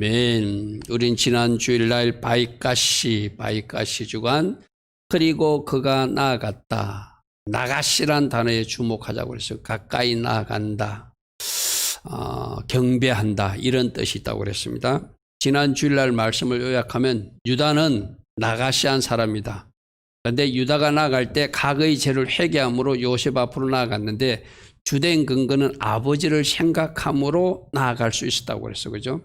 우린 지난 주일날 바이가시 주간 그리고 그가 나아갔다. 나가시란 단어에 주목하자고 그랬어요. 가까이 나아간다. 경배한다. 이런 뜻이 있다고 그랬습니다. 지난 주일날 말씀을 요약하면 유다는 나가시한 사람이다. 그런데 유다가 나아갈 때 각의 죄를 회개함으로 요셉 앞으로 나아갔는데 주된 근거는 아버지를 생각함으로 나아갈 수 있었다고 그랬어요. 그죠?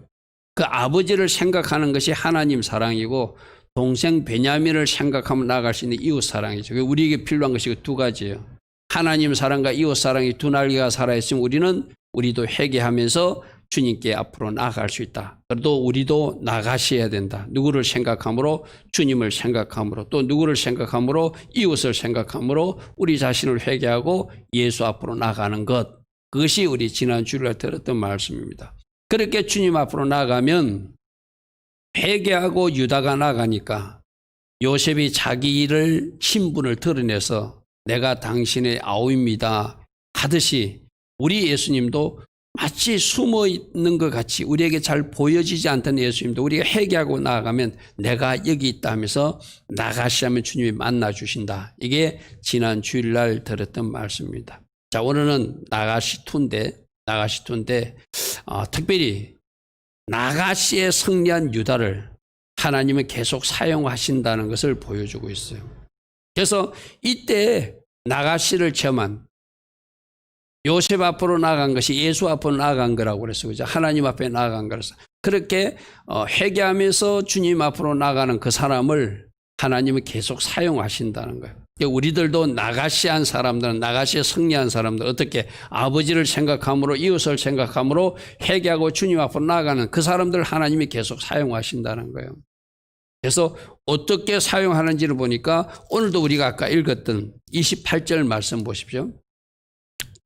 그 아버지를 생각하는 것이 하나님 사랑이고 동생 베냐민을 생각하면 나아갈 수 있는 이웃 사랑이죠. 우리에게 필요한 것이 두 가지예요. 하나님 사랑과 이웃 사랑이 두 날개가 살아있으면 우리도 회개하면서 주님께 앞으로 나아갈 수 있다. 그래도 우리도 나가셔야 된다. 누구를 생각함으로? 주님을 생각함으로. 또 누구를 생각함으로? 이웃을 생각함으로 우리 자신을 회개하고 예수 앞으로 나가는 것. 그것이 우리 지난 주일에 들었던 말씀입니다. 그렇게 주님 앞으로 나가면 회개하고 유다가 나가니까 요셉이 자기 일을 신분을 드러내서 내가 당신의 아우입니다 하듯이 우리 예수님도 마치 숨어 있는 것 같이 우리에게 잘 보여지지 않던 예수님도 우리가 회개하고 나아가면 내가 여기 있다 하면서 나가시하면 주님이 만나 주신다. 이게 지난 주일날 들었던 말씀입니다. 자, 오늘은 나가시2인데 특별히 나가시에 승리한 유다를 하나님은 계속 사용하신다는 것을 보여주고 있어요. 그래서 이때 나가시를 체험한 요셉 앞으로 나아간 것이 예수 앞으로 나아간 거라고 그랬어요. 그죠? 하나님 앞에 나아간 거라서. 그렇게 회개하면서 주님 앞으로 나가는 그 사람을 하나님은 계속 사용하신다는 거예요. 우리들도 나가시한 사람들은 나가시에 승리한 사람들 어떻게 아버지를 생각함으로 이웃을 생각함으로 회개하고 주님 앞으로 나아가는 그 사람들 하나님이 계속 사용하신다는 거예요. 그래서 어떻게 사용하는지를 보니까 오늘도 우리가 아까 읽었던 28절 말씀 보십시오.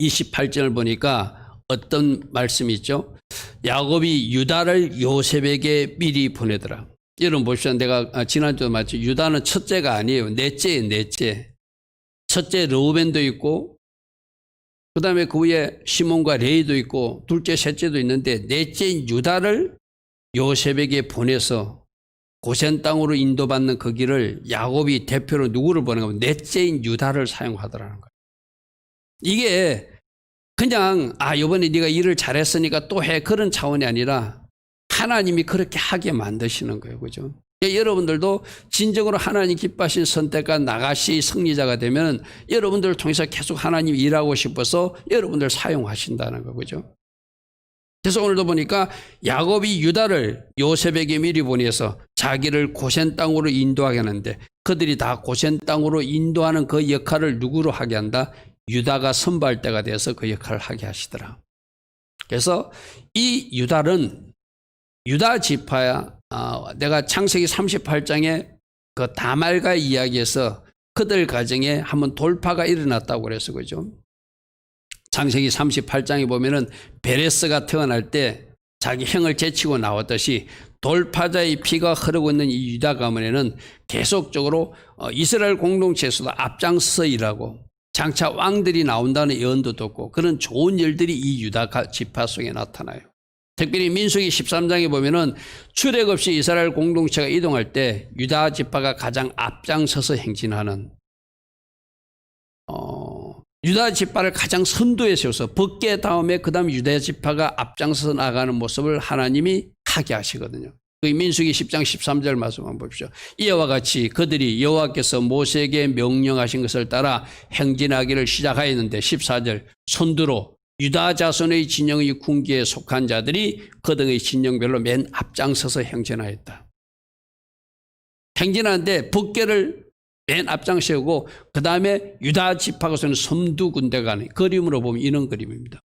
28절을 보니까 어떤 말씀이 있죠? 야곱이 유다를 요셉에게 미리 보내더라. 여러분 보십시오. 내가 지난주에 말했죠. 유다는 첫째가 아니에요. 넷째예요. 넷째. 첫째 르우벤도 있고 그 다음에 그 위에 시몬과 레이도 있고 둘째 셋째도 있는데 넷째인 유다를 요셉에게 보내서 고센 땅으로 인도받는 그 길을 야곱이 대표로 누구를 보내가 하면 넷째인 유다를 사용하더라는 거예요. 이게 그냥 이번에 네가 일을 잘했으니까 또 해 그런 차원이 아니라 하나님이 그렇게 하게 만드시는 거예요. 그죠? 여러분들도 진정으로 하나님 기뻐하신 선택과 나가시 승리자가 되면 여러분들을 통해서 계속 하나님 일하고 싶어서 여러분들 사용하신다는 거죠. 그래서 오늘도 보니까 야곱이 유다를 요셉에게 미리 보내서 자기를 고센 땅으로 인도하게 하는데 그들이 다 고센 땅으로 인도하는 그 역할을 누구로 하게 한다? 유다가 선발 때가 돼서 그 역할을 하게 하시더라. 그래서 이 유다는 유다 지파야. 내가 창세기 38장에 그 다말과의 이야기에서 그들 가정에 한번 돌파가 일어났다고 그래서 그죠. 창세기 38장에 보면은 베레스가 태어날 때 자기 형을 제치고 나왔듯이 돌파자의 피가 흐르고 있는 이 유다 가문에는 계속적으로 이스라엘 공동체에서도 앞장서서 일하고 장차 왕들이 나온다는 예언도 듣고 그런 좋은 일들이 이 유다 지파 속에 나타나요. 특별히 민수기 13장에 보면은 출애굽 없이 이스라엘 공동체가 이동할 때 유다 지파가 가장 앞장서서 행진하는 유다 지파를 가장 선두에 세워서 법궤 다음에 그 다음 유다 지파가 앞장서서 나가는 모습을 하나님이 하게 하시거든요. 민수기 10장 13절 말씀 한번 보십시오. 이와 같이 그들이 여호와께서 모세에게 명령하신 것을 따라 행진하기를 시작하였는데 14절 선두로 유다 자손의 진영의 군기에 속한 자들이 그 등의 진영별로 맨 앞장서서 행진하였다. 행진하는데 법궤를 맨 앞장 세우고 그 다음에 유다 지파가서는 섬두 군대가 가는 그림으로 보면 이런 그림입니다.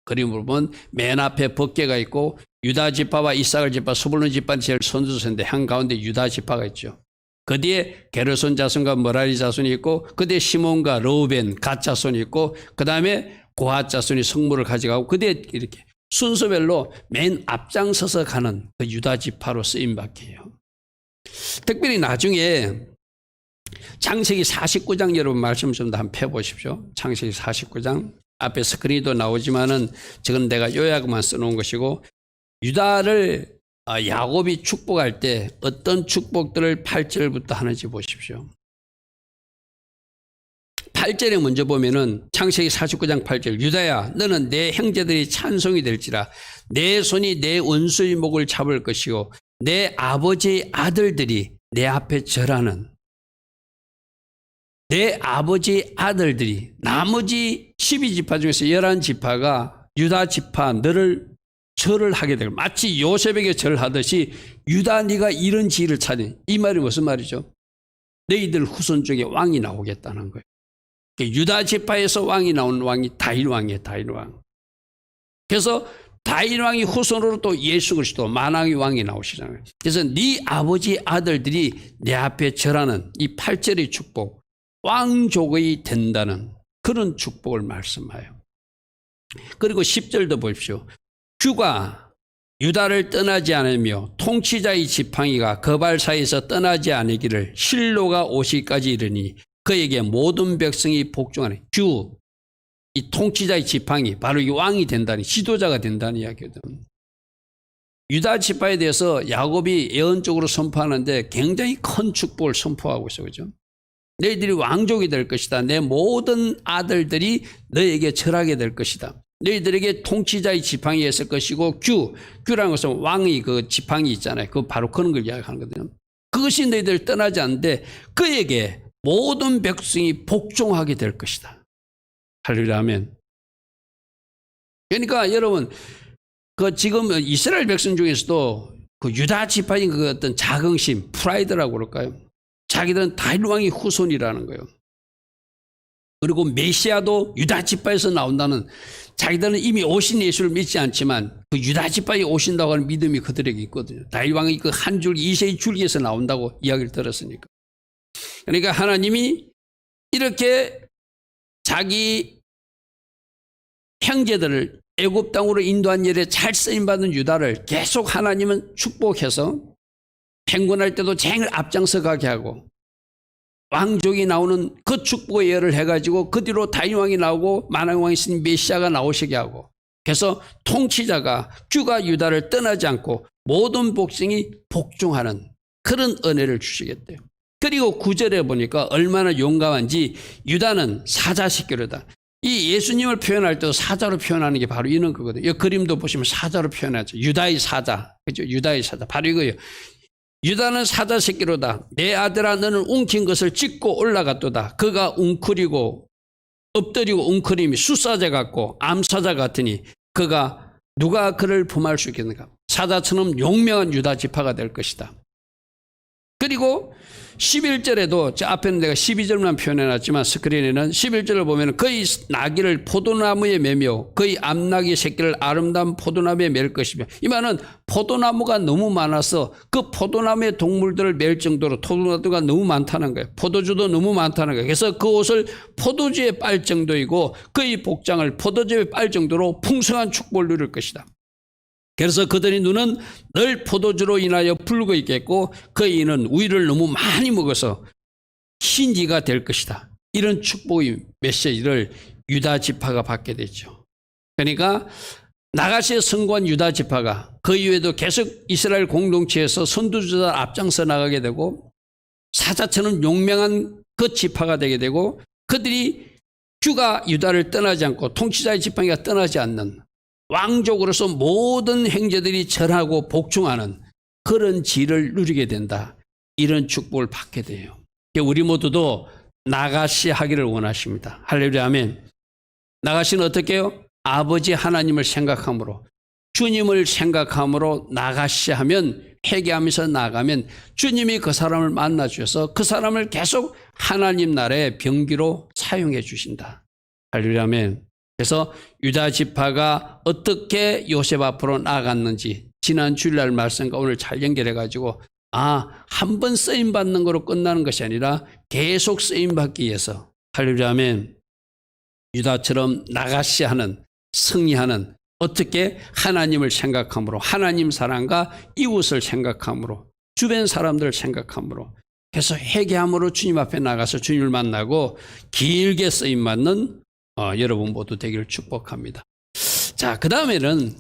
그림으로 보면 맨 앞에 법궤가 있고 유다 지파와 이사갈 지파, 스불론 지파는 제일 선두세인데 한가운데 유다 지파가 있죠. 그 뒤에 게르손 자손과 머라리 자손이 있고 그 뒤에 시몬과 르우벤 갓 자손이 있고 그 다음에 고핫 자손이 성물을 가져가고 그 뒤에 이렇게 순서별로 맨 앞장서서 가는 그 유다 지파로 쓰임받게요. 특별히 나중에 창세기 49장 여러분 말씀 좀 더 한번 펴보십시오. 창세기 49장 앞에 스크린도 나오지만은 지금 내가 요약만 써놓은 것이고 유다를 야곱이 축복할 때 어떤 축복들을 8절부터 하는지 보십시오. 8절에 먼저 보면은 창세기 49장 8절, 유다야 너는 내 형제들이 찬송이 될지라 내 손이 내 원수의 목을 잡을 것이요 내 아버지의 아들들이 내 앞에 절하는, 내 아버지의 아들들이, 나머지 12지파 중에서 11지파가 유다 지파 너를 절을 하게 되고, 마치 요셉에게 절하듯이 유다 네가 이런 지위를 차지. 이 말이 무슨 말이죠? 너희들 후손 중에 왕이 나오겠다는 거예요. 유다 지파에서 왕이 나온 왕이 다윗 왕이에요. 다윗 왕. 그래서 다윗 왕이 후손으로 또 예수 그리스도 만왕의 왕이 나오시잖아요. 그래서 네 아버지 아들들이 내 앞에 절하는 이 8절의 축복, 왕족이 된다는 그런 축복을 말씀해요. 그리고 10절도 보십시오. 주가 유다를 떠나지 않으며 통치자의 지팡이가 거발 사이에서 떠나지 않으기를 실로가 오시기까지 이르니 그에게 모든 백성이 복종하는, 주, 이 통치자의 지팡이, 바로 이 왕이 된다니, 지도자가 된다는 이야기거든. 유다 지파에 대해서 야곱이 예언적으로 선포하는데 굉장히 큰 축복을 선포하고 있어요. 그죠? 너희들이 왕족이 될 것이다. 내 모든 아들들이 너에게 절하게 될 것이다. 너희들에게 통치자의 지팡이가 있을 것이고, 규라는 것은 왕의 그 지팡이 있잖아요. 그 바로 그런 걸 이야기하는 거거든요. 그것이 너희들 떠나지 않는데 그에게 모든 백성이 복종하게 될 것이다. 할렐루야 아멘. 그러니까 여러분, 그 지금 이스라엘 백성 중에서도 그 유다 지파인 그 어떤 자긍심, 프라이드라고 그럴까요? 자기들은 다윗 왕의 후손이라는 거예요. 그리고 메시아도 유다 지파에서 나온다는, 자기들은 이미 오신 예수를 믿지 않지만 그 유다 지파에 오신다고 하는 믿음이 그들에게 있거든요. 다윗 왕의 그 한 줄 이세의 줄기에서 나온다고 이야기를 들었으니까. 그러니까 하나님이 이렇게 자기 형제들을 애굽 땅으로 인도한 일에 잘 쓰임받은 유다를 계속 하나님은 축복해서 행군할 때도 쟁을 앞장서 가게 하고, 왕족이 나오는 그 축복의 예를 해가지고 그 뒤로 다윗 왕이 나오고 만왕 왕이 있으니 메시아가 나오시게 하고, 그래서 통치자가 규가 유다를 떠나지 않고 모든 복성이 복종하는 그런 은혜를 주시겠대요. 그리고 9절에 보니까 얼마나 용감한지, 유다는 사자새끼로다. 이 예수님을 표현할 때도 사자로 표현하는 게 바로 이런 거거든요. 이 그림도 보시면 사자로 표현하죠. 유다의 사자. 그죠? 유다의 사자. 바로 이거예요. 유다는 사자 새끼로다. 내 아들아 너는 웅킨 것을 찢고 올라갔도다. 그가 웅크리고 엎드리고 웅크림이 숫사자 같고 암사자 같으니 그가 누가 그를 범할 수 있겠는가. 사자처럼 용맹한 유다 지파가 될 것이다. 그리고 11절에도, 저 앞에는 내가 12절만 표현해놨지만 스크린에는 11절을 보면 그의 나귀를 포도나무에 매며 그의 암나귀 새끼를 아름다운 포도나무에 맬 것이며, 이 말은 포도나무가 너무 많아서 그 포도나무의 동물들을 맬 정도로 포도나무가 너무 많다는 거예요. 포도주도 너무 많다는 거예요. 그래서 그 옷을 포도주에 빨 정도이고 그의 복장을 포도주에 빨 정도로 풍성한 축복을 누릴 것이다. 그래서 그들의 눈은 늘 포도주로 인하여 붉어 있겠고 그의 이는 우유를 너무 많이 먹어서 흰이가 될 것이다. 이런 축복의 메시지를 유다 지파가 받게 되죠. 그러니까 나가시에 성공한 유다 지파가 그 이후에도 계속 이스라엘 공동체에서 선두주자 앞장서 나가게 되고, 사자처럼 용맹한 그 지파가 되게 되고, 그들이 규가 유다를 떠나지 않고 통치자의 지팡이가 떠나지 않는 왕족으로서 모든 형제들이 절하고 복종하는 그런 지를 누리게 된다. 이런 축복을 받게 돼요. 우리 모두도 나가시 하기를 원하십니다. 할렐루야 아멘. 나가시는 어떻게 해요? 아버지 하나님을 생각함으로, 주님을 생각함으로 나가시 하면, 회개하면서 나가면 주님이 그 사람을 만나 주셔서 그 사람을 계속 하나님 나라의 병기로 사용해 주신다. 할렐루야 아멘. 그래서 유다 지파가 어떻게 요셉 앞으로 나아갔는지 지난 주일날 말씀과 오늘 잘 연결해가지고, 한 번 쓰임받는 거로 끝나는 것이 아니라 계속 쓰임받기 위해서, 할렐루야 아멘, 유다처럼 나가시 하는, 승리하는, 어떻게 하나님을 생각함으로, 하나님 사랑과 이웃을 생각함으로, 주변 사람들을 생각함으로, 그래서 회개함으로 주님 앞에 나가서 주님을 만나고 길게 쓰임받는 여러분 모두 되기를 축복합니다. 자, 그 다음에는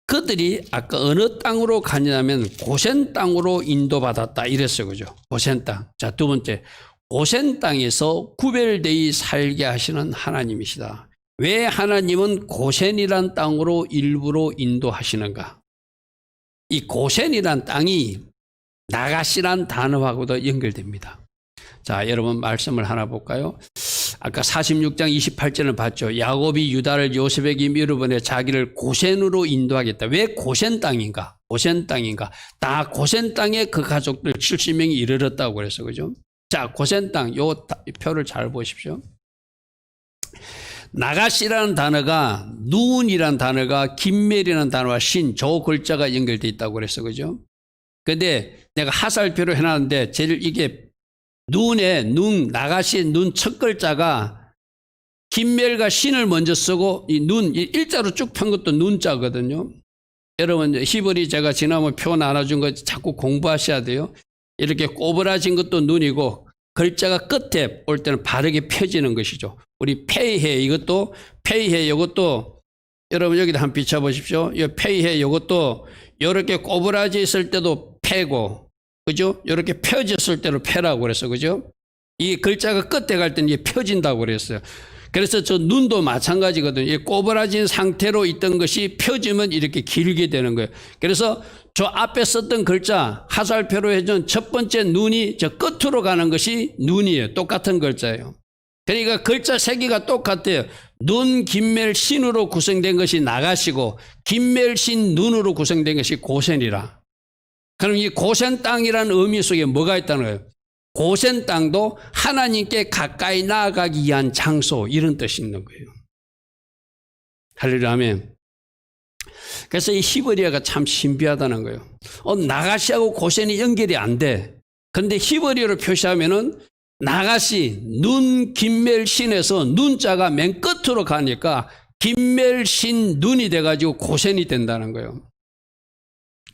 그들이 아까 어느 땅으로 가냐면 고센 땅으로 인도받았다 이랬어요. 그죠? 고센 땅. 자, 두 번째. 고센 땅에서 구별되이 살게 하시는 하나님이시다. 왜 하나님은 고센이란 땅으로 일부러 인도하시는가? 이 고센이란 땅이 나가시란 단어하고도 연결됩니다. 자, 여러분 말씀을 하나 볼까요? 아까 46장 28절을 봤죠. 야곱이 유다를 요셉에게 밀어보내 자기를 고센으로 인도하겠다. 왜 고센 땅인가? 고센 땅인가? 다 고센 땅에 그 가족들 70명이 이르렀다고 그래서 그죠? 자, 고센 땅, 요 표를 잘 보십시오. 나가시라는 단어가 눈이라는 단어가 김멜이라는 단어와 신, 조 글자가 연결되어 있다고 그래서 그죠? 근데 내가 하살표로 해놨는데 제일 이게 눈에 눈, 나가시 눈 첫 글자가 김멜과 신을 먼저 쓰고 이 눈, 일자로 쭉 편 것도 눈자거든요. 여러분 히브리 제가 지난번 표 나눠준 거 자꾸 공부하셔야 돼요. 이렇게 꼬부라진 것도 눈이고 글자가 끝에 올 때는 바르게 펴지는 것이죠. 우리 페이해 이것도 페이해 이것도 여러분 여기다 한번 비춰보십시오. 이 페이해 이것도 이렇게 꼬부라져 있을 때도 패고 그죠? 이렇게 펴졌을 때로 패라고 그랬어. 그죠? 이 글자가 끝에 갈 때는 이게 펴진다고 그랬어요. 그래서 저 눈도 마찬가지거든요. 이 꼬부라진 상태로 있던 것이 펴지면 이렇게 길게 되는 거예요. 그래서 저 앞에 썼던 글자 하살표로 해준 첫 번째 눈이 저 끝으로 가는 것이 눈이에요. 똑같은 글자예요. 그러니까 글자 세 개가 똑같아요. 눈, 김멜, 신으로 구성된 것이 나가시고 김멜, 신, 눈으로 구성된 것이 고센이라. 그럼 이 고센 땅이라는 의미 속에 뭐가 있다는 거예요? 고센 땅도 하나님께 가까이 나아가기 위한 장소 이런 뜻이 있는 거예요. 할렐루야 아멘. 그래서 이 히브리어가 참 신비하다는 거예요. 나가시하고 고센이 연결이 안 돼. 그런데 히브리어로 표시하면은 나가시 눈 김멜 신에서 눈자가 맨 끝으로 가니까 김멜 신 눈이 돼가지고 고센이 된다는 거예요.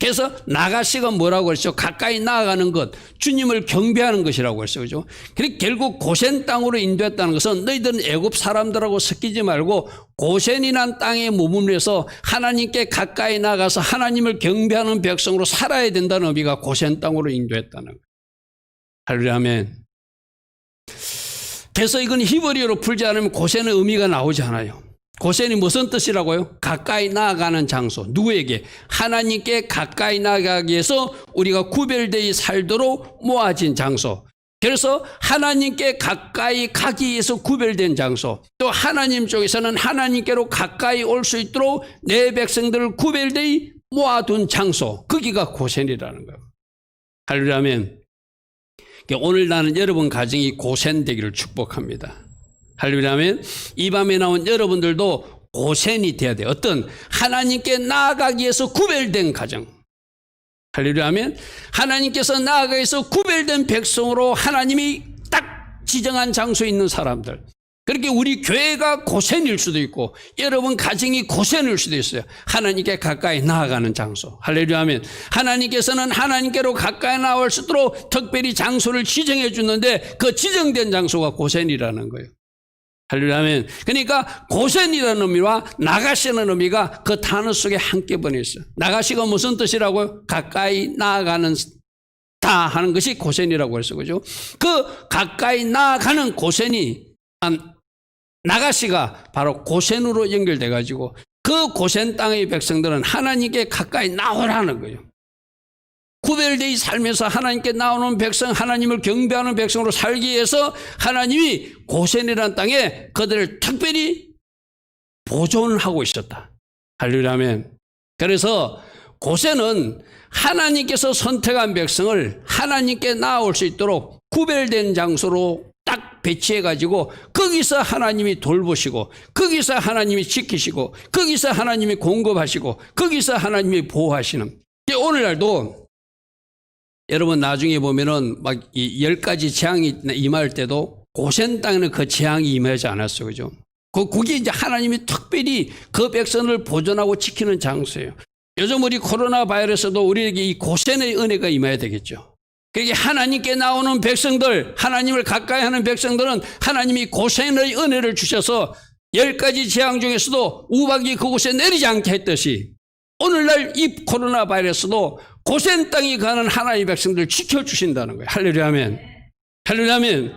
그래서 나가시가 뭐라고 그랬죠? 가까이 나아가는 것, 주님을 경배하는 것이라고 했어요. 그죠? 그러니까 결국 고센 땅으로 인도했다는 것은 너희들은 애굽 사람들하고 섞이지 말고 고센이란 땅에 머물면서 하나님께 가까이 나가서 하나님을 경배하는 백성으로 살아야 된다는 의미가 고센 땅으로 인도했다는 거예요. 할렐루야 아멘. 그래서 이건 히브리어로 풀지 않으면 고센의 의미가 나오지 않아요. 고센이 무슨 뜻이라고요? 가까이 나아가는 장소. 누구에게? 하나님께 가까이 나아가기 위해서 우리가 구별되어 살도록 모아진 장소. 그래서 하나님께 가까이 가기 위해서 구별된 장소. 또 하나님 쪽에서는 하나님께로 가까이 올 수 있도록 내 백성들을 구별되어 모아둔 장소. 거기가 고센이라는 거예요. 할렐루야 아멘. 오늘 나는 여러분 가정이 고센 되기를 축복합니다. 할렐루야 아멘. 이 밤에 나온 여러분들도 고센이 돼야 돼요. 어떤 하나님께 나아가기 위해서 구별된 가정. 할렐루야 아멘. 하나님께서 나아가기 위해서 구별된 백성으로 하나님이 딱 지정한 장소에 있는 사람들. 그렇게 우리 교회가 고센일 수도 있고 여러분 가정이 고센일 수도 있어요. 하나님께 가까이 나아가는 장소. 할렐루야 아멘. 하나님께서는 하나님께로 가까이 나올 수 있도록 특별히 장소를 지정해 주는데 그 지정된 장소가 고센이라는 거예요. 할렐루야 아멘. 그러니까 고센이라는 의미와 나가시는 의미가 그 단어 속에 함께 번져 있어요. 나가시가 무슨 뜻이라고요? 가까이 나아가는 다 하는 것이 고센이라고 해서 그죠? 그 가까이 나아가는 고센이 나가시가 바로 고센으로 연결돼 가지고 그 고센 땅의 백성들은 하나님께 가까이 나오라는 거예요. 구별되어 살면서 하나님께 나오는 백성, 하나님을 경배하는 백성으로 살기 위해서 하나님이 고센이라는 땅에 그들을 특별히 보존을 하고 있었다. 할렐루야 아멘. 그래서 고센은 하나님께서 선택한 백성을 하나님께 나올 수 있도록 구별된 장소로 딱 배치해가지고 거기서 하나님이 돌보시고 거기서 하나님이 지키시고 거기서 하나님이 공급하시고 거기서 하나님이 보호하시는. 오늘날도 여러분 나중에 보면은 막 이 10가지 재앙이 임할 때도 고센 땅에는 그 재앙이 임하지 않았어요. 그죠? 그게 이제 하나님이 특별히 그 백성을 보존하고 지키는 장소예요. 요즘 우리 코로나 바이러스도 우리에게 이 고센의 은혜가 임해야 되겠죠. 그게 하나님께 나오는 백성들, 하나님을 가까이 하는 백성들은 하나님이 고센의 은혜를 주셔서 10가지 재앙 중에서도 우박이 그곳에 내리지 않게 했듯이 오늘날 이 코로나 바이러스도 고센 땅에 가는 하나님의 백성들 지켜주신다는 거예요. 할렐루야 아멘. 할렐루야 아멘.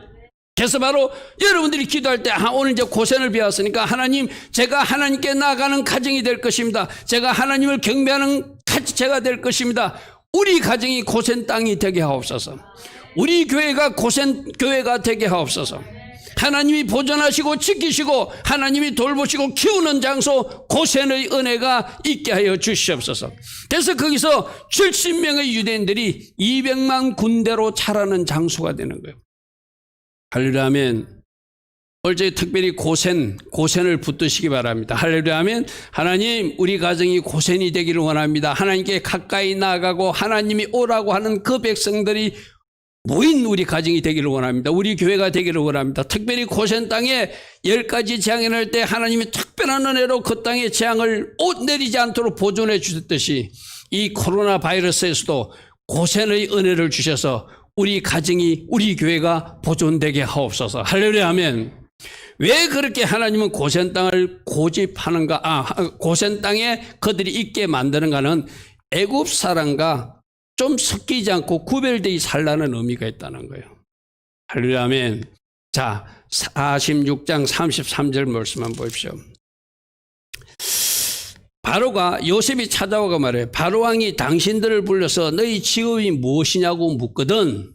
그래서 바로 여러분들이 기도할 때 오늘 이제 고센을 배웠으니까 하나님, 제가 하나님께 나아가는 가정이 될 것입니다. 제가 하나님을 경배하는 가지체가 될 것입니다. 우리 가정이 고센 땅이 되게 하옵소서. 우리 교회가 고센 교회가 되게 하옵소서. 하나님이 보존하시고 지키시고 하나님이 돌보시고 키우는 장소 고센의 은혜가 있게 하여 주시옵소서. 그래서 거기서 70명의 유대인들이 200만 군대로 자라는 장소가 되는 거예요. 할렐루야 아멘. 오늘 저희 특별히 고센을 붙드시기 바랍니다. 할렐루야 아멘. 하나님, 우리 가정이 고센이 되기를 원합니다. 하나님께 가까이 나아가고 하나님이 오라고 하는 그 백성들이 모인 우리 가정이 되기를 원합니다. 우리 교회가 되기를 원합니다. 특별히 고센 땅에 10가지 재앙이 날 때 하나님이 특별한 은혜로 그 땅에 재앙을 내리지 않도록 보존해 주셨듯이 이 코로나 바이러스에서도 고센의 은혜를 주셔서 우리 가정이, 우리 교회가 보존되게 하옵소서. 할렐루야 아멘. 왜 그렇게 하나님은 고센 땅을 고집하는가? 고센 땅에 그들이 있게 만드는가는 애굽 사람과 좀 섞이지 않고 구별되어 살라는 의미가 있다는 거예요. 할렐루야 아멘. 자, 46장 33절 말씀만 보십시오. 바로가 요셉이 찾아오고 말해, 바로 왕이 당신들을 불러서 너희 직업이 무엇이냐고 묻거든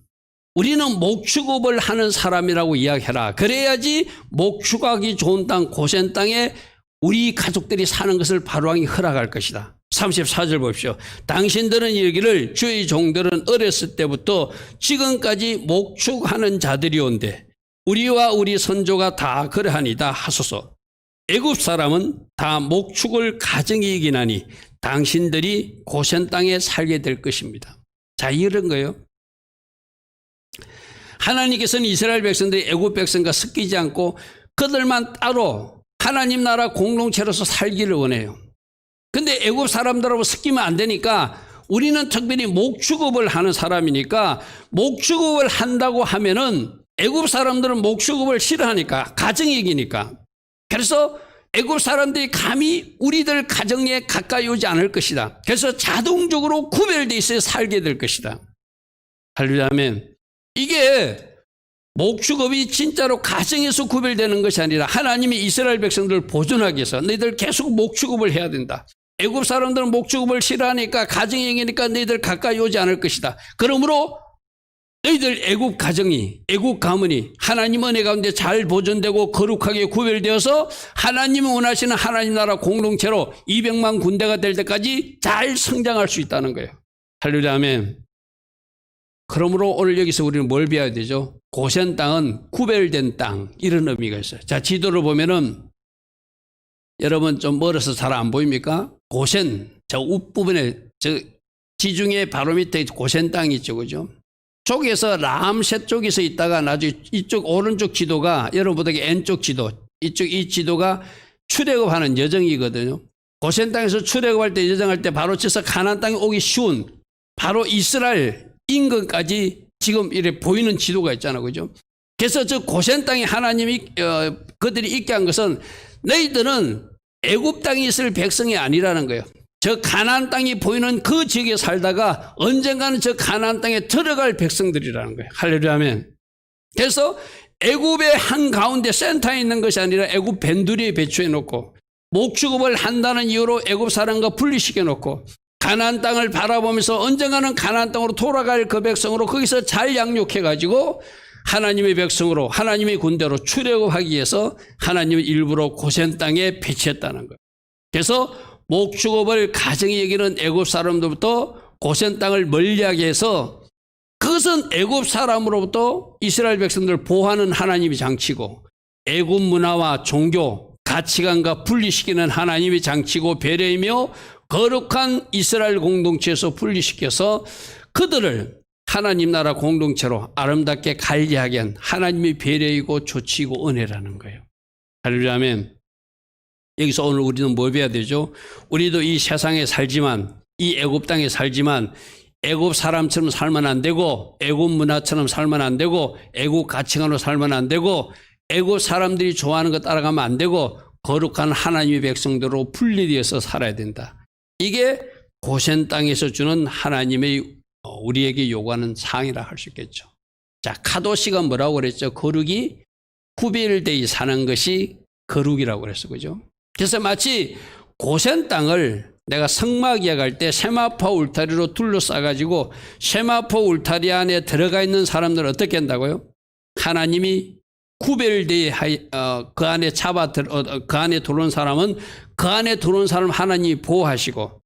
우리는 목축업을 하는 사람이라고 이야기해라. 그래야지 목축하기 좋은 땅 고센 땅에 우리 가족들이 사는 것을 바로 왕이 허락할 것이다. 34절 보십시오. 당신들은 이르기를 주의 종들은 어렸을 때부터 지금까지 목축하는 자들이온데 우리와 우리 선조가 다 그러하니다 하소서. 애굽 사람은 다 목축을 가정이 이기나니 당신들이 고센 땅에 살게 될 것입니다. 자, 이런 거예요. 하나님께서는 이스라엘 백성들이 애굽 백성과 섞이지 않고 그들만 따로 하나님 나라 공동체로서 살기를 원해요. 근데 애굽 사람들하고 섞이면 안 되니까 우리는 특별히 목축업을 하는 사람이니까 목축업을 한다고 하면은 애굽 사람들은 목축업을 싫어하니까 가정이 이기니까 그래서 애굽 사람들이 감히 우리들 가정에 가까이 오지 않을 것이다. 그래서 자동적으로 구별되어 있어야 살게 될 것이다. 할렐루야 아멘. 이게 목축업이 진짜로 가정에서 구별되는 것이 아니라 하나님이 이스라엘 백성들을 보존하기 위해서 너희들 계속 목축업을 해야 된다. 애굽 사람들은 목축업을 싫어하니까 가정이 이기니까 너희들 가까이 오지 않을 것이다. 그러므로 너희들 애굽 가정이, 애굽 가문이 하나님 은혜 가운데 잘 보존되고 거룩하게 구별되어서 하나님이 원하시는 하나님 나라 공동체로 200만 군대가 될 때까지 잘 성장할 수 있다는 거예요. 할렐루야 아멘. 그러므로 오늘 여기서 우리는 뭘 배워야 되죠? 고센 땅은 구별된 땅, 이런 의미가 있어요. 자, 지도를 보면은 여러분 좀 멀어서 잘 안 보입니까? 고센, 저 윗부분에 저 지중해 바로 밑에 고센 땅이 있죠, 그죠? 쪽에서 람셋 쪽에서 있다가 나중에 이쪽 오른쪽 지도가 여러분들에게 N쪽 지도, 이 지도가 출애굽하는 여정이거든요. 고센 땅에서 출애굽할 때 여정할 때 바로 쳐서 가나안 땅에 오기 쉬운 바로 이스라엘 인근까지 지금 이렇게 보이는 지도가 있잖아요, 그죠? 그래서 저 고센 땅에 하나님이 그들이 있게 한 것은 너희들은 애굽 땅에 있을 백성이 아니라는 거예요. 저 가나안 땅이 보이는 그 지역에 살다가 언젠가는 저 가나안 땅에 들어갈 백성들이라는 거예요. 할렐루야 아멘. 그래서 애굽의 한가운데 센터에 있는 것이 아니라 애굽 밴두리에 배치해 놓고 목축업을 한다는 이유로 애굽 사람과 분리시켜 놓고 가나안 땅을 바라보면서 언젠가는 가나안 땅으로 돌아갈 그 백성으로 거기서 잘 양육해 가지고 하나님의 백성으로 하나님의 군대로 출애굽하기 위해서 하나님이 일부러 고센 땅에 배치했다는 거예요. 그래서 목축업을 가정이 여기는 애굽 사람들부터 고센 땅을 멀리하게 해서 그것은 애굽 사람으로부터 이스라엘 백성들을 보호하는 하나님의 장치고 애굽 문화와 종교 가치관과 분리시키는 하나님의 장치고 배려이며 거룩한 이스라엘 공동체에서 분리시켜서 그들을 하나님 나라 공동체로 아름답게 관리하게 한 하나님의 배려이고 조치이고 은혜라는 거예요. 할렐루야 아멘. 여기서 오늘 우리는 뭘 배워야 되죠? 우리도 이 세상에 살지만 이 애굽 땅에 살지만 애굽 사람처럼 살면 안 되고 애굽 문화처럼 살면 안 되고 애굽 가치관으로 살면 안 되고 애굽 사람들이 좋아하는 거 따라가면 안 되고 거룩한 하나님의 백성들로 분리되어서 살아야 된다. 이게 고센 땅에서 주는 하나님의 우리에게 요구하는 상이라 할 수 있겠죠. 자, 카도시가 뭐라고 그랬죠? 거룩이 구별되어 사는 것이 거룩이라고 그랬어. 그죠? 그래서 마치 고센 땅을 내가 성막에 갈 때 세마포 울타리로 둘러싸가지고 세마포 울타리 안에 들어가 있는 사람들은 어떻게 한다고요? 하나님이 구별되어 그 안에 그 안에 들어온 사람은 그 안에 들어온 사람 하나님이 보호하시고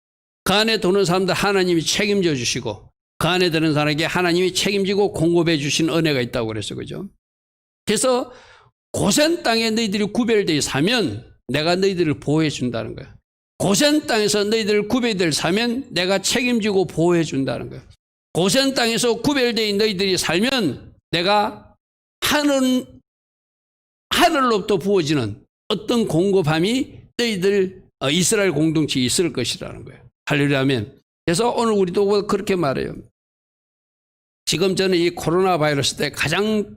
그 안에 들어온 사람들 하나님이 책임져 주시고 그 안에 드는 사람에게 하나님이 책임지고 공급해 주신 은혜가 있다고 그랬어. 그죠? 그래서 고센 땅에 너희들이 구별되어 사면 내가 너희들을 보호해 준다는 거야. 고센 땅에서 너희들 구별되어 사면 내가 책임지고 보호해 준다는 거야. 고센 땅에서 구별되어 너희들이 살면 내가 하늘로부터 부어지는 어떤 공급함이 너희들 이스라엘 공동체에 있을 것이라는 거예요. 할렐루야면. 그래서 오늘 우리도 그렇게 말해요. 지금 저는 이 코로나 바이러스 때 가장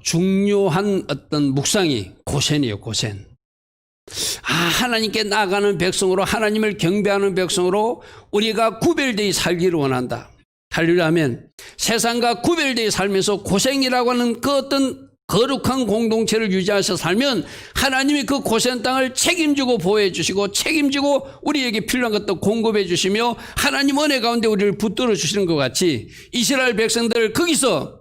중요한 어떤 묵상이 고센이에요. 고센. 하나님께 나아가는 백성으로 하나님을 경배하는 백성으로 우리가 구별되어 살기를 원한다. 할렐루야면. 세상과 구별되어 살면서 고생이라고 하는 그 어떤 거룩한 공동체를 유지하셔서 살면 하나님이 그 고센 땅을 책임지고 보호해 주시고 책임지고 우리에게 필요한 것도 공급해 주시며 하나님 은혜 가운데 우리를 붙들어 주시는 것 같이 이스라엘 백성들을 거기서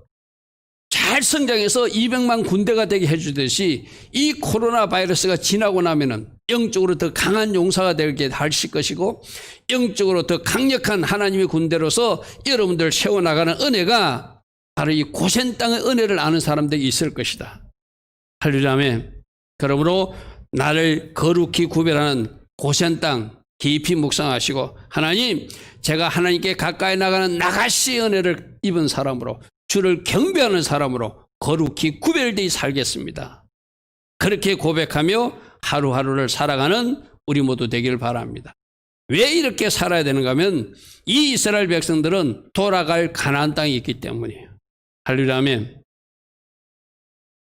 잘 성장해서 200만 군대가 되게 해주듯이 이 코로나 바이러스가 지나고 나면은 영적으로 더 강한 용사가 되게 하실 것이고 영적으로 더 강력한 하나님의 군대로서 여러분들 세워나가는 은혜가 바로 이 고센 땅의 은혜를 아는 사람들이 있을 것이다. 할렐루야멘. 그러므로 나를 거룩히 구별하는 고센 땅 깊이 묵상하시고 하나님, 제가 하나님께 가까이 나가는 나가시 은혜를 입은 사람으로 주를 경배하는 사람으로 거룩히 구별되어 살겠습니다. 그렇게 고백하며 하루하루를 살아가는 우리 모두 되기를 바랍니다. 왜 이렇게 살아야 되는가 하면 이 이스라엘 백성들은 돌아갈 가나안 땅이 있기 때문이에요. 할렐루야면.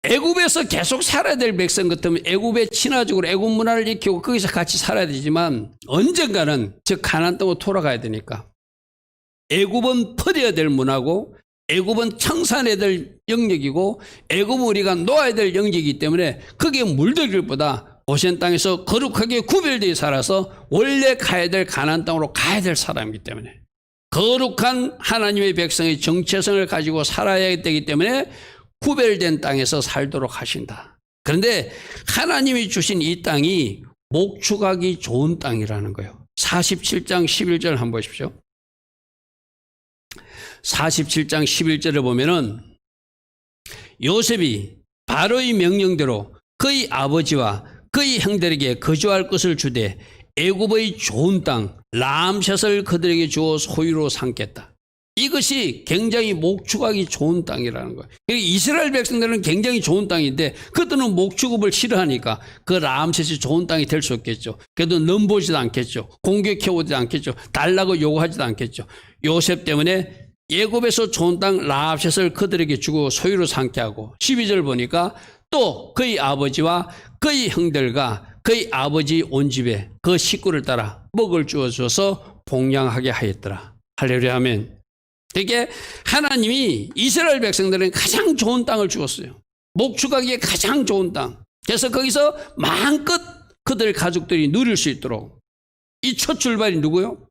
애굽에서 계속 살아야 될 백성 같으면 애굽의 친화적으로 애굽 문화를 익히고 거기서 같이 살아야 되지만 언젠가는 즉 가나안 땅으로 돌아가야 되니까 애굽은 퍼져야 될 문화고 애굽은 청산해야 될 영역이고 애굽은 우리가 놓아야 될 영역이기 때문에 거기에 물들길 보다 고센 땅에서 거룩하게 구별되어 살아서 원래 가야 될 가나안 땅으로 가야 될 사람이기 때문에 거룩한 하나님의 백성의 정체성을 가지고 살아야 되기 때문에 구별된 땅에서 살도록 하신다. 그런데 하나님이 주신 이 땅이 목축하기 좋은 땅이라는 거예요. 47장 11절 한번 보십시오. 47장 11절을 보면은 요셉이 바로의 명령대로 그의 아버지와 그의 형들에게 거주할 것을 주되 애굽의 좋은 땅 람셋을 그들에게 주어 소유로 삼겠다. 이것이 굉장히 목축하기 좋은 땅이라는 거예요. 이스라엘 백성들은 굉장히 좋은 땅인데 그들은 목축업을 싫어하니까 그 람셋이 좋은 땅이 될 수 없겠죠. 그래도 넘보지도 않겠죠. 공격해오지도 않겠죠. 달라고 요구하지도 않겠죠. 요셉 때문에 애굽에서 좋은 땅 람셋을 그들에게 주고 소유로 삼게 하고 12절 보니까 또 그의 아버지와 그의 형들과 그의 아버지 온 집에 그 식구를 따라 먹을 주어줘서 복량하게 하였더라. 할렐루야 아멘. 그게 하나님이 이스라엘 백성들은 가장 좋은 땅을 주었어요. 목축하기에 가장 좋은 땅. 그래서 거기서 마음껏 그들 가족들이 누릴 수 있도록 이 첫 출발이 누구요?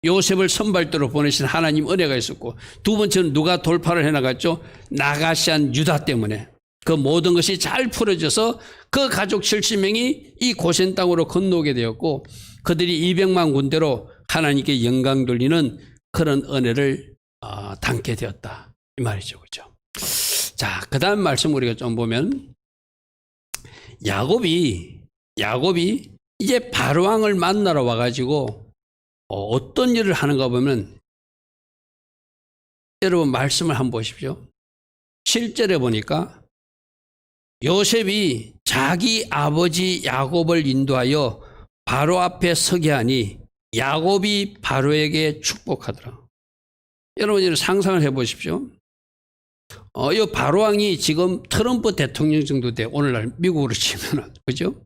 요셉을 선발대로 보내신 하나님 은혜가 있었고 두 번째는 누가 돌파를 해나갔죠? 나가시안 유다 때문에 그 모든 것이 잘 풀어져서 그 가족 70명이 이 고센 땅으로 건너오게 되었고 그들이 200만 군대로 하나님께 영광 돌리는 그런 은혜를 담게 되었다. 이 말이죠. 그죠? 자, 그 다음 말씀 우리가 좀 보면 야곱이 이제 바로왕을 만나러 와가지고 어떤 일을 하는가 보면 여러분 말씀을 한번 보십시오. 7절에 보니까 요셉이 자기 아버지 야곱을 인도하여 바로 앞에 서게 하니 야곱이 바로에게 축복하더라. 여러분 이런 상상을 해보십시오. 이 바로왕이 지금 트럼프 대통령 정도 돼. 오늘날 미국으로 치면은 그죠?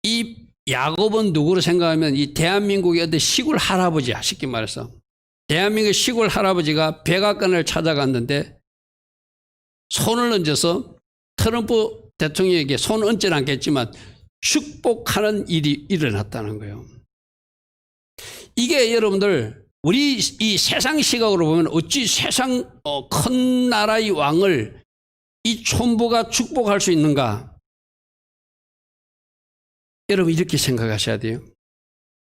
이 야곱은 누구로 생각하면 이 대한민국의 어떤 시골 할아버지야, 쉽게 말해서. 대한민국 시골 할아버지가 백악관을 찾아갔는데 손을 얹어서 트럼프 대통령에게 손을 얹지는 않겠지만 축복하는 일이 일어났다는 거예요. 이게 여러분들 우리 이 세상 시각으로 보면 어찌 세상 큰 나라의 왕을 이 촌부가 축복할 수 있는가? 여러분 이렇게 생각하셔야 돼요.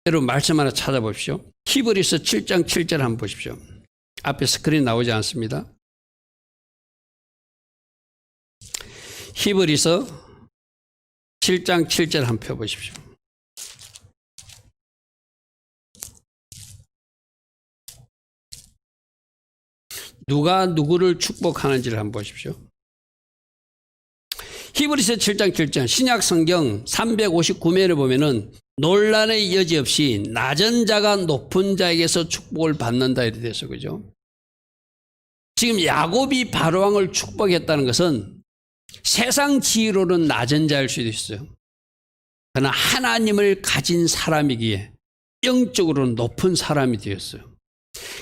여러분 말씀 하나 찾아보십시오. 히브리서 7장 7절 한번 보십시오. 앞에 스크린 나오지 않습니다. 히브리서 7장 7절 한번 펴보십시오. 누가 누구를 축복하는지를 한번 보십시오. 히브리서 7장 7절 신약 성경 359면에 보면은 논란의 여지 없이 낮은 자가 높은 자에게서 축복을 받는다 이렇게 돼서 그죠? 지금 야곱이 바로왕을 축복했다는 것은 세상 지위로는 낮은 자일 수도 있어요. 그러나 하나님을 가진 사람이기에 영적으로 높은 사람이 되었어요.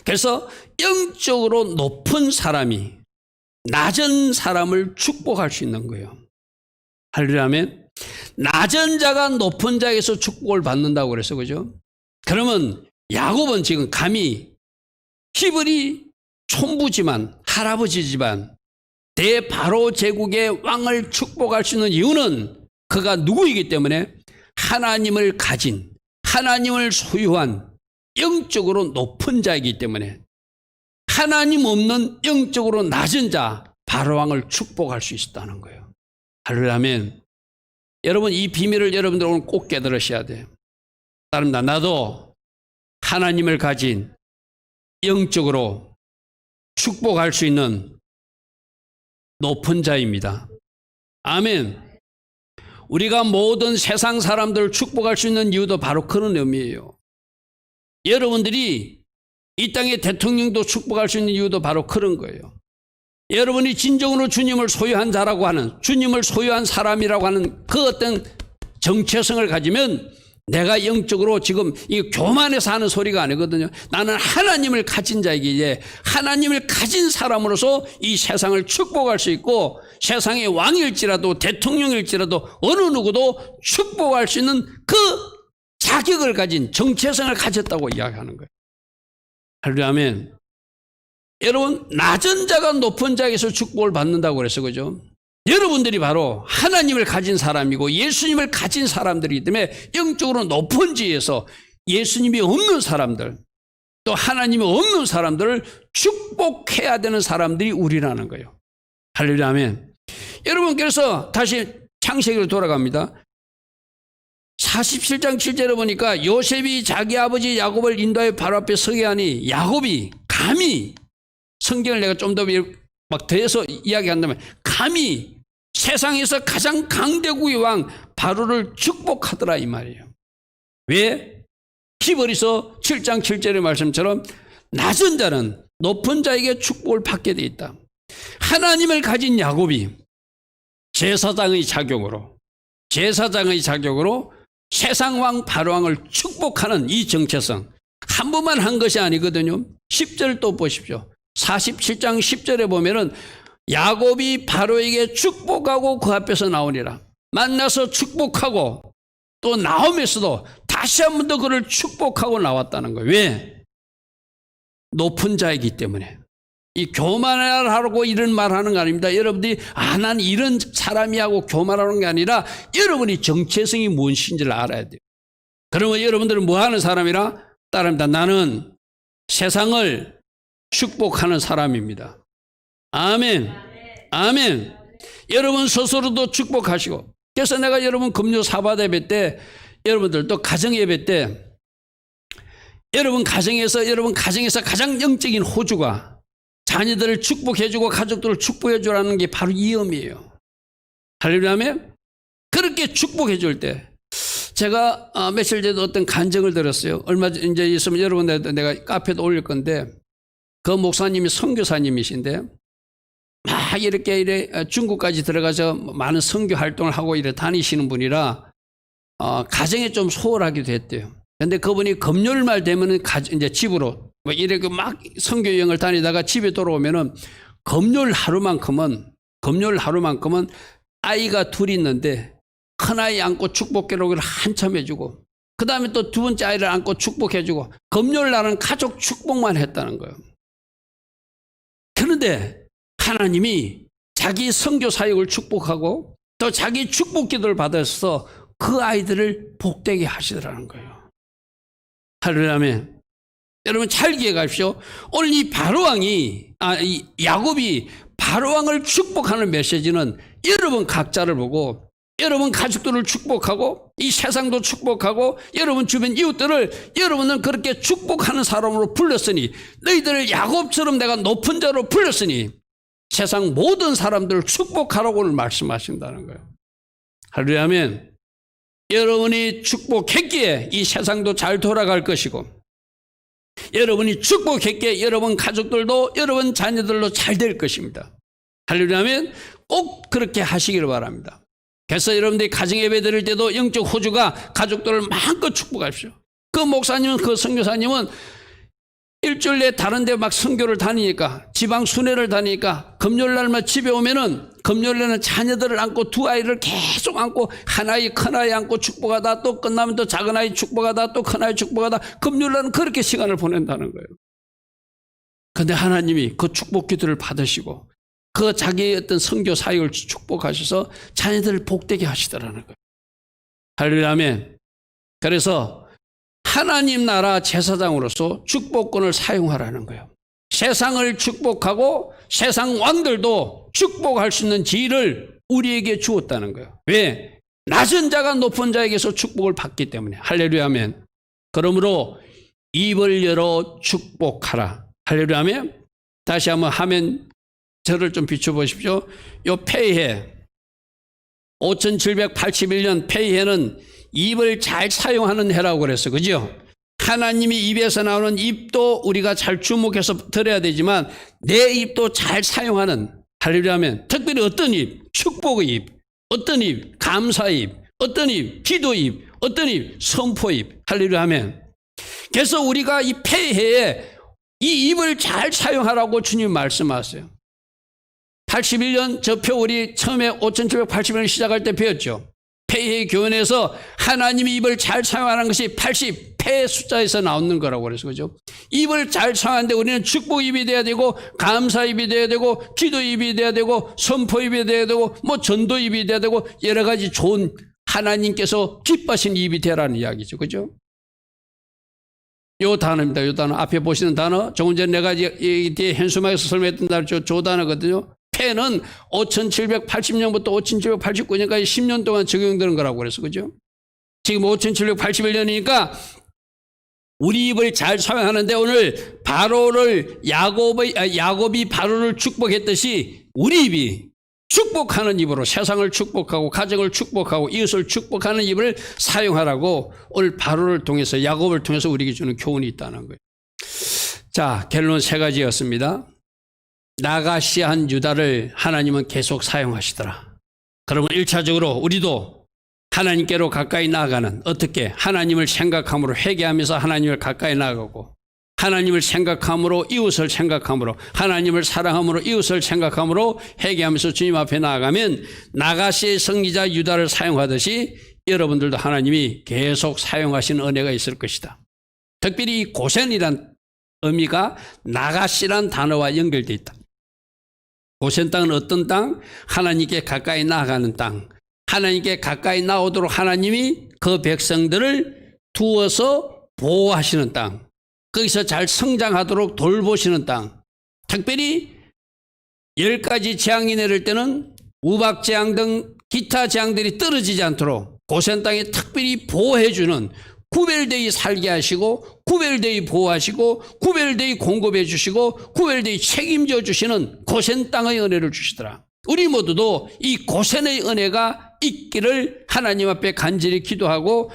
그래서 영적으로 높은 사람이 낮은 사람을 축복할 수 있는 거예요. 할렐루야면 낮은 자가 높은 자에게서 축복을 받는다고 그래서 그죠? 그러면 야곱은 지금 감히 히브리 촌부지만 할아버지지만 대바로 제국의 왕을 축복할 수 있는 이유는 그가 누구이기 때문에 하나님을 가진 하나님을 소유한 영적으로 높은 자이기 때문에 하나님 없는 영적으로 낮은 자 바로왕을 축복할 수 있다는 거예요. 할렐루야면 여러분 이 비밀을 여러분들 오늘 꼭 깨달으셔야 돼요. 따릅니다. 나도 하나님을 가진 영적으로 축복할 수 있는 높은 자입니다. 아멘. 우리가 모든 세상 사람들을 축복할 수 있는 이유도 바로 그런 의미예요. 여러분들이 이 땅의 대통령도 축복할 수 있는 이유도 바로 그런 거예요. 여러분이 진정으로 주님을 소유한 자라고 하는 주님을 소유한 사람이라고 하는 그 어떤 정체성을 가지면 내가 영적으로 지금 이 교만해서 하는 소리가 아니거든요. 나는 하나님을 가진 자이기에 하나님을 가진 사람으로서 이 세상을 축복할 수 있고 세상의 왕일지라도 대통령일지라도 어느 누구도 축복할 수 있는 그 자격을 가진 정체성을 가졌다고 이야기하는 거예요. 할렐루야. 여러분 낮은 자가 높은 자에게서 축복을 받는다고 그래서 그죠? 여러분들이 바로 하나님을 가진 사람이고 예수님을 가진 사람들이기 때문에 영적으로 높은 지에서 예수님이 없는 사람들 또 하나님이 없는 사람들을 축복해야 되는 사람들이 우리라는 거예요. 할렐루야 아멘. 여러분 그래서 다시 창세기로 돌아갑니다. 47장 7절에 보니까 요셉이 자기 아버지 야곱을 인도하여 바로 앞에 서게 하니 야곱이 감히 성경을 내가 좀 더 막 더해서 이야기한다면 감히 세상에서 가장 강대국의 왕 바로를 축복하더라 이 말이에요. 왜? 히브리서 7장 7절의 말씀처럼 낮은 자는 높은 자에게 축복을 받게 돼 있다. 하나님을 가진 야곱이 제사장의 자격으로 세상 왕 바로왕을 축복하는 이 정체성 한 번만 한 것이 아니거든요. 10절 또 보십시오. 47장 10절에 보면은 야곱이 바로에게 축복하고 그 앞에서 나오니라. 만나서 축복하고 또 나오면서도 다시 한 번 더 그를 축복하고 나왔다는 거예요. 왜? 높은 자이기 때문에. 이 교만하라고 이런 말 하는 거 아닙니다. 여러분들이 난 이런 사람이 하고 교만하는 게 아니라 여러분이 정체성이 무엇인지를 알아야 돼요. 그러면 여러분들은 뭐 하는 사람이라? 따릅니다. 나는 세상을 축복하는 사람입니다. 아멘. 아멘. 여러분 스스로도 축복하시고. 그래서 내가 여러분 금요 사bat 예배 때 여러분들도 가정 예배 때 여러분 가정에서 가장 영적인 호주가 자녀들을 축복해주고 가족들을 축복해주라는 게 바로 이 의미예요. 할렐루야. 그렇게 축복해줄 때 제가 며칠 전에 어떤 간증을 들었어요. 얼마 이제 있으면 여러분들 내가 카페도 올릴 건데 그 목사님이 선교사님이신데 막 이렇게 중국까지 들어가서 많은 선교 활동을 하고 이래 다니시는 분이라 가정에 좀 소홀하기도 했대요. 근데 그분이 금요일말 되면은 이제 집으로 뭐 이렇게 막 선교 여행을 다니다가 집에 돌아오면은 금요일 하루만큼은 아이가 둘이 있는데 큰아이 안고 축복 기록을 한참 해주고 그 다음에 또 두 번째 아이를 안고 축복해주고 금요일 날은 가족 축복만 했다는 거예요. 그런데 하나님이 자기 선교 사역을 축복하고 또 자기 축복 기도를 받아서 그 아이들을 복되게 하시더라는 거예요. 할렐루야. 여러분 잘 기억하십시오. 오늘 이 바로왕이 이 야곱이 바로왕을 축복하는 메시지는 여러분 각자를 보고 여러분 가족들을 축복하고 이 세상도 축복하고 여러분 주변 이웃들을 여러분은 그렇게 축복하는 사람으로 불렀으니 너희들을 야곱처럼 내가 높은 자로 불렀으니 세상 모든 사람들을 축복하라고 오늘 말씀하신다는 거예요. 할렐루야. 아멘. 여러분이 축복했기에 이 세상도 잘 돌아갈 것이고 여러분이 축복했기에 여러분 가족들도 여러분 자녀들도 잘 될 것입니다. 할렐루야. 아멘. 꼭 그렇게 하시기를 바랍니다. 그래서 여러분들이 가정 예배 드릴 때도 영적 호주가 가족들을 마음껏 축복하십시오. 그 목사님은 그 선교사님은 일주일 내에 다른 데 막 선교를 다니니까 지방 순회를 다니니까 금요일 날만 집에 오면은 금요일에는 자녀들을 안고 두 아이를 계속 안고 한 아이 큰 아이 안고 축복하다 또 끝나면 또 작은 아이 축복하다 또 큰 아이 축복하다 금요일 날은 그렇게 시간을 보낸다는 거예요. 그런데 하나님이 그 축복 기도를 받으시고 그 자기의 어떤 선교 사역을 축복하셔서 자녀들을 복되게 하시더라는 거예요. 할렐루야. 아멘. 그래서 하나님 나라 제사장으로서 축복권을 사용하라는 거예요. 세상을 축복하고 세상 왕들도 축복할 수 있는 지위를 우리에게 주었다는 거예요. 왜? 낮은 자가 높은 자에게서 축복을 받기 때문에. 할렐루야. 아멘. 그러므로 입을 열어 축복하라. 할렐루야. 아멘. 다시 한번 화면 저를 좀 비춰보십시오. 요 폐해 5781년 폐해는 입을 잘 사용하는 해라고 그랬어요. 그죠? 하나님이 입에서 나오는 입도 우리가 잘 주목해서 들어야 되지만 내 입도 잘 사용하는 할렐루야. 하면 특별히 어떤 입? 축복의 입. 어떤 입? 감사의 입. 어떤 입? 기도의 입. 어떤 입? 선포의 입. 할렐루야. 하면 그래서 우리가 이 폐해에 이 입을 잘 사용하라고 주님 말씀하세요. 81년 저 표 우리 처음에 5781년 시작할 때 배웠죠. 폐해 교훈에서 하나님이 입을 잘 사용하는 것이 80 폐 숫자에서 나오는 거라고 그래서 그죠. 입을 잘 사용하는데 우리는 축복 입이 돼야 되고 감사 입이 돼야 되고 기도 입이 돼야 되고 선포 입이 돼야 되고 뭐 전도 입이 돼야 되고 여러 가지 좋은 하나님께서 기뻐하신 입이 되라는 이야기죠. 그죠. 요 단어입니다. 요 단어 앞에 보시는 단어 조금 전에 내가 이 뒤에 현수막에서 설명했던 단어 저 단어거든요. 폐는 5780년부터 5789년까지 10년 동안 적용되는 거라고 그래서 그죠? 지금 5781년이니까 우리 입을 잘 사용하는데 오늘 바로를 야곱이 바로를 축복했듯이 우리 입이 축복하는 입으로 세상을 축복하고 가정을 축복하고 이웃을 축복하는 입을 사용하라고 오늘 바로를 통해서 야곱을 통해서 우리에게 주는 교훈이 있다는 거예요. 자, 결론 세 가지였습니다. 나가시한 유다를 하나님은 계속 사용하시더라. 그러면 1차적으로 우리도 하나님께로 가까이 나아가는 어떻게 하나님을 생각함으로 회개하면서 하나님을 가까이 나아가고 하나님을 생각함으로 이웃을 생각함으로 하나님을 사랑함으로 이웃을 생각함으로 회개하면서 주님 앞에 나아가면 나가시의 성리자 유다를 사용하듯이 여러분들도 하나님이 계속 사용하시는 은혜가 있을 것이다. 특별히 이 고센이란 의미가 나가시란 단어와 연결되어 있다. 고센 땅은 어떤 땅? 하나님께 가까이 나아가는 땅. 하나님께 가까이 나오도록 하나님이 그 백성들을 두어서 보호하시는 땅. 거기서 잘 성장하도록 돌보시는 땅. 특별히 10가지 재앙이 내릴 때는 우박재앙 등 기타 재앙들이 떨어지지 않도록 고센 땅에 특별히 보호해주는 구별되이 살게 하시고 구별되이 보호하시고 구별되이 공급해 주시고 구별되이 책임져 주시는 고센 땅의 은혜를 주시더라. 우리 모두도 이 고센의 은혜가 있기를 하나님 앞에 간절히 기도하고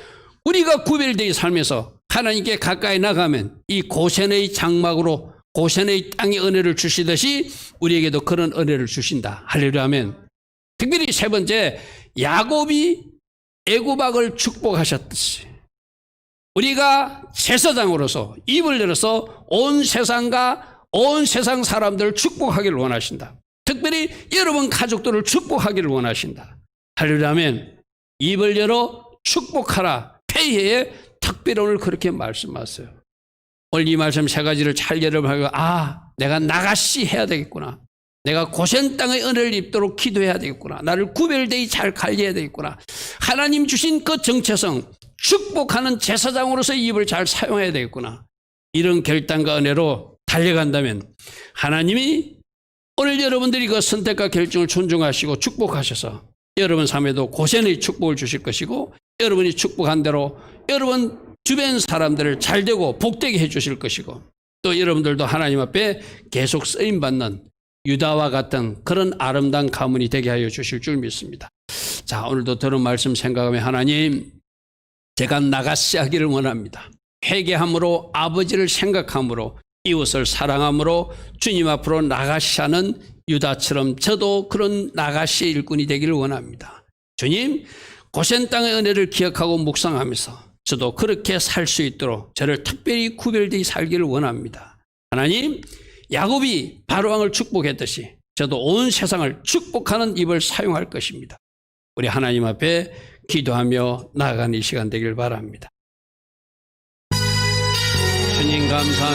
우리가 구별되이 살면서 하나님께 가까이 나가면 이 고센의 장막으로 고센의 땅의 은혜를 주시듯이 우리에게도 그런 은혜를 주신다. 할렐루야. 아멘. 특별히 세 번째, 야곱이 애굽왕을 축복하셨듯이 우리가 제사장으로서 입을 열어서 온 세상과 온 세상 사람들을 축복하기를 원하신다. 특별히 여러분 가족들을 축복하기를 원하신다. 하려면 입을 열어 축복하라. 폐회에 특별히 오늘 그렇게 말씀하세요. 오늘 이 말씀 세 가지를 잘 여러분 하고 내가 나가시 해야 되겠구나. 내가 고센 땅의 은혜를 입도록 기도해야 되겠구나. 나를 구별되이 잘 관리해야 되겠구나. 하나님 주신 그 정체성, 축복하는 제사장으로서 입을 잘 사용해야 되겠구나. 이런 결단과 은혜로 달려간다면 하나님이 오늘 여러분들이 그 선택과 결정을 존중하시고 축복하셔서 여러분 삶에도 고센의 축복을 주실 것이고 여러분이 축복한 대로 여러분 주변 사람들을 잘되고 복되게 해주실 것이고 또 여러분들도 하나님 앞에 계속 쓰임받는 유다와 같은 그런 아름다운 가문이 되게 하여 주실 줄 믿습니다. 자, 오늘도 들은 말씀 생각하며 하나님, 제가 나가시 하기를 원합니다. 회개함으로 아버지를 생각함으로 이웃을 사랑함으로 주님 앞으로 나가시 하는 유다처럼 저도 그런 나가시의 일꾼이 되기를 원합니다. 주님, 고센 땅의 은혜를 기억하고 묵상하면서 저도 그렇게 살 수 있도록 저를 특별히 구별되이 살기를 원합니다. 하나님, 야곱이 바로왕을 축복했듯이 저도 온 세상을 축복하는 입을 사용할 것입니다. 우리 하나님 앞에 기도하며 나아가는 이 시간 되길 바랍니다. 주님 감사합니다.